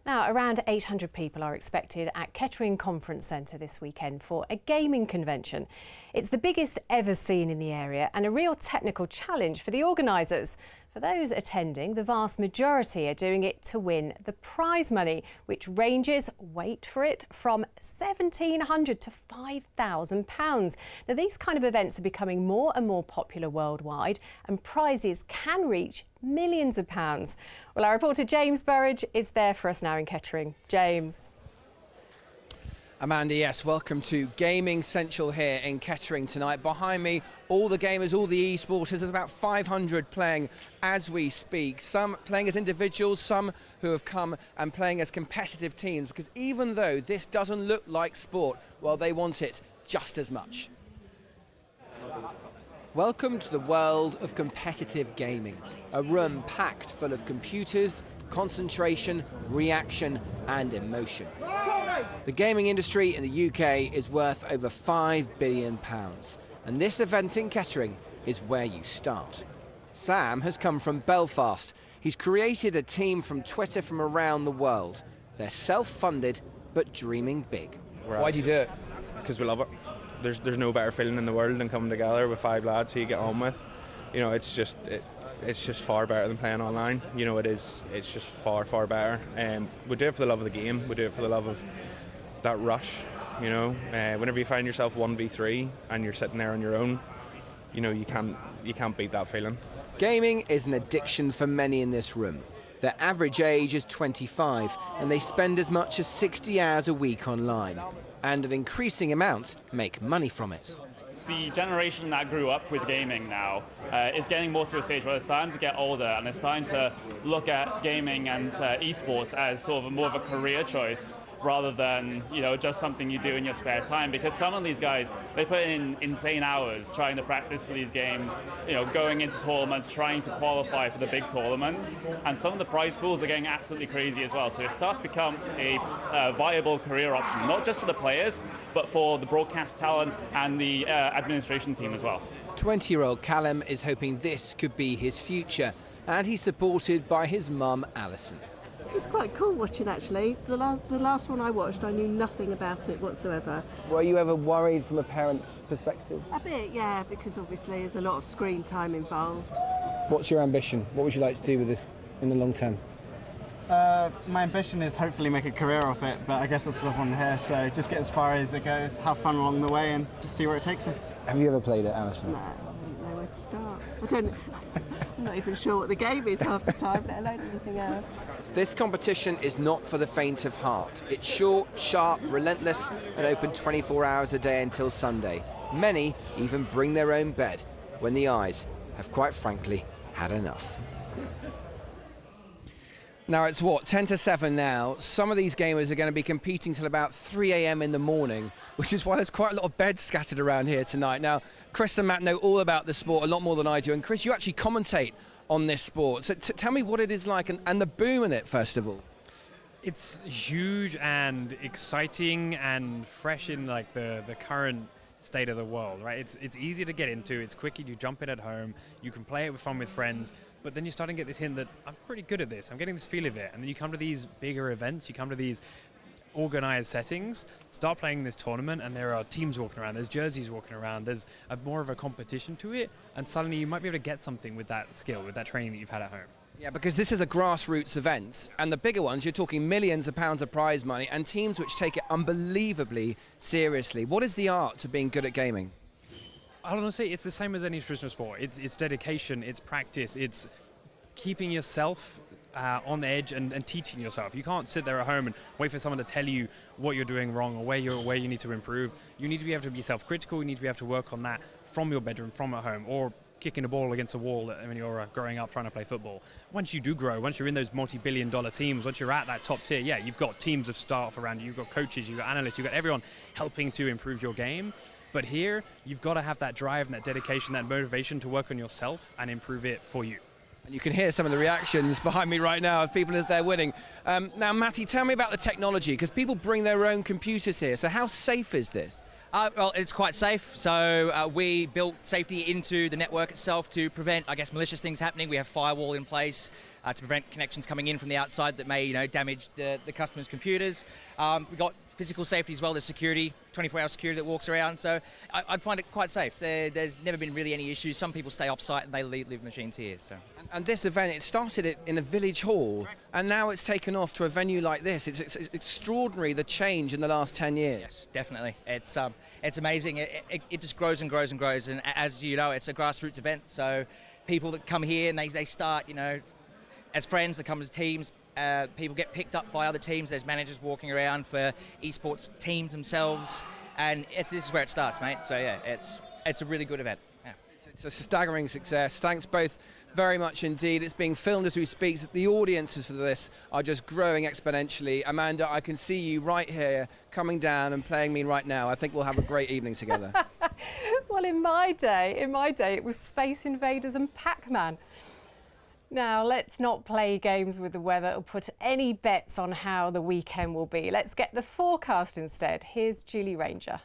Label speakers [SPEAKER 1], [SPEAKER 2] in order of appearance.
[SPEAKER 1] Now, around 800 people are expected at Kettering Conference Centre this weekend for a gaming convention. It's the biggest ever seen in the area and a real technical challenge for the organisers. For those attending, the vast majority are doing it to win the prize money, which ranges, wait for it, from £1,700 to £5,000. Now, these kind of events are becoming more and more popular worldwide, and prizes can reach millions of pounds. Well, our reporter James Burridge is there for us now in Kettering. James.
[SPEAKER 2] Amanda, yes, welcome to Gaming Central here in Kettering tonight. Behind me, all the gamers, all the e-sporters, there's about 500 playing as we speak. Some playing as individuals, some who have come and playing as competitive teams, because even though this doesn't look like sport, well, they want it just as much. Welcome to the world of competitive gaming, a room packed full of computers, concentration, reaction and emotion. The gaming industry in the UK is worth over £5 billion, and this event in Kettering is where you start. Sam has come from Belfast. He's created a team from Twitter from around the world. They're self-funded but dreaming big. Why do you do it?
[SPEAKER 3] Because we love it. There's no better feeling in the world than coming together with 5 lads who you get on with. You know, it's just far better than playing online. You know, it's just far better. We do it for the love of the game. We do it for the love of that rush. You know, whenever you find yourself 1v3 and you're sitting there on your own, you know, you can't beat that feeling.
[SPEAKER 2] Gaming is an addiction for many in this room. Their average age is 25 and they spend as much as 60 hours a week online, and an increasing amount make money from it.
[SPEAKER 4] The generation that grew up with gaming now is getting more to a stage where they're starting to get older and they're starting to look at gaming and esports as sort of more of a career choice rather than, you know, just something you do in your spare time. Because some of these guys, they put in insane hours trying to practice for these games, you know, going into tournaments, trying to qualify for the big tournaments. And some of the prize pools are getting absolutely crazy as well. So it starts to become a viable career option, not just for the players, but for the broadcast talent and the administration team as well.
[SPEAKER 2] 20-year-old Callum is hoping this could be his future, and he's supported by his mum, Alison.
[SPEAKER 5] It's quite cool watching, actually. The last one I watched, I knew nothing about it whatsoever.
[SPEAKER 2] Were you ever worried from a parent's perspective?
[SPEAKER 5] A bit, yeah, because obviously there's a lot of screen time involved.
[SPEAKER 2] What's your ambition? What would you like to do with this in the long term?
[SPEAKER 6] My ambition is hopefully make a career off it, but I guess that's up on here, so just get as far as it goes, have fun along the way and just see where it takes me.
[SPEAKER 2] Have you ever played it, Alison?
[SPEAKER 5] No, I don't know where to start. I'm not even sure what the game is half the time, let alone anything else.
[SPEAKER 2] This competition is not for the faint of heart. It's short, sharp, relentless, and open 24 hours a day until Sunday. Many even bring their own bed when the eyes have, quite frankly, had enough. Now it's what, 10 to 7 now. Some of these gamers are going to be competing till about 3 a.m. in the morning, which is why there's quite a lot of beds scattered around here tonight. Now, Chris and Matt know all about the sport, a lot more than I do. And Chris, you actually commentate on this sport. So tell me what it is like and the boom in it, first of all.
[SPEAKER 7] It's huge and exciting and fresh in like the current state of the world, right? It's easy to get into, it's quick, you jump in at home, you can play it with fun with friends, but then you're starting to get this hint that I'm pretty good at this, I'm getting this feel of it, and then you come to these bigger events, you come to these organized settings, start playing this tournament, and there are teams walking around, there's jerseys walking around, there's more of a competition to it, and suddenly you might be able to get something with that skill, with that training that you've had at home.
[SPEAKER 2] Yeah, because this is a grassroots event, and the bigger ones, you're talking millions of pounds of prize money, and teams which take it unbelievably seriously. What is the art to being good at gaming?
[SPEAKER 7] I don't know, say it's the same as any traditional sport. It's dedication, it's practice, it's keeping yourself on the edge and teaching yourself. You can't sit there at home and wait for someone to tell you what you're doing wrong or where you need to improve. You need to be able to be self-critical, you need to be able to work on that from your bedroom, from at home, or kicking a ball against a wall when you're growing up trying to play football. Once you do grow, once you're in those multi-billion-dollar teams, once you're at that top tier, yeah, you've got teams of staff around you, you've got coaches, you've got analysts, you've got everyone helping to improve your game. But here, you've got to have that drive and that dedication, that motivation to work on yourself and improve it for you.
[SPEAKER 2] And you can hear some of the reactions behind me right now of people as they're winning. Now, Matty, tell me about the technology, because people bring their own computers here. So how safe is this?
[SPEAKER 8] Well, it's quite safe. So we built safety into the network itself to prevent, I guess, malicious things happening. We have firewall in place. to prevent connections coming in from the outside that may damage the customers' computers. We've got physical safety as well. There's security, 24-hour security that walks around. So I'd find it quite safe. There's never been really any issues. Some people stay off-site and they leave machines here. So.
[SPEAKER 2] And this event, it started in a village hall, correct, and now it's taken off to a venue like this. It's extraordinary, the change in the last 10 years.
[SPEAKER 8] Yes, definitely. It's amazing. It just grows and grows and grows. And as you know, it's a grassroots event. So people that come here and they start, as friends, they come as teams. People get picked up by other teams. There's managers walking around for esports teams themselves, and this is where it starts, mate. So yeah, it's a really good event. Yeah.
[SPEAKER 2] It's a staggering success. Thanks both very much indeed. It's being filmed as we speak. The audiences for this are just growing exponentially. Amanda, I can see you right here coming down and playing me right now. I think we'll have a great evening together.
[SPEAKER 1] Well, in my day, it was Space Invaders and Pac-Man. Now, let's not play games with the weather or put any bets on how the weekend will be. Let's get the forecast instead. Here's Julie Ranger.